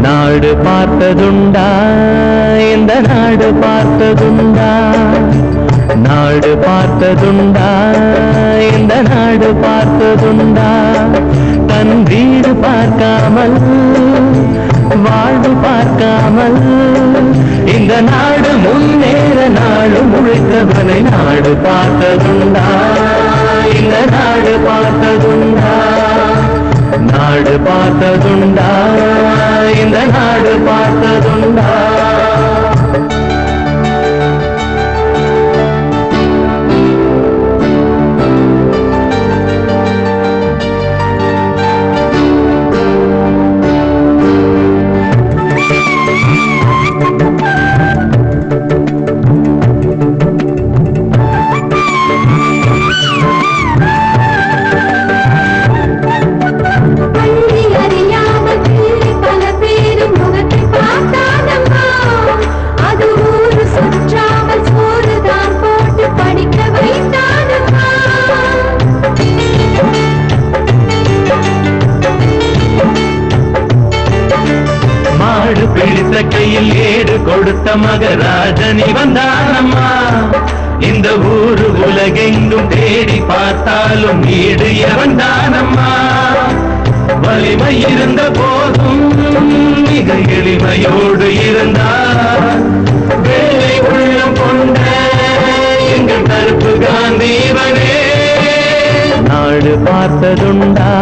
நாடு பார்த்ததுண்டா இந்த நாடு பார்த்ததுண்டா நாடு பார்த்ததுண்டா இந்த நாடு பார்த்ததுண்டா தன் வீடு பார்க்காமல் வாழ்வு பார்க்காமல் இந்த நாடு முன்னேற நாடு முழுக்கவனை நாடு பார்த்ததுண்டா இந்த நாடு பார்த்ததுண்டா நாடு பார்த்ததுண்டா இந்த நாடு பார்த்ததுண்டா பிடித்த கையில் ஏடு கொடுத்த மகராஜனி வந்தானம்மா இந்த ஊரு உலகெங்கும் தேடி பார்த்தாலும் ஈடு எவன்தானம்மா வலிமை இருந்த போதும் மிக எளிமையோடு இருந்தார் வேலை உள்ளம் கொண்ட எங்கள் கருப்பு காந்தீவனே நாடு பார்த்ததுண்டா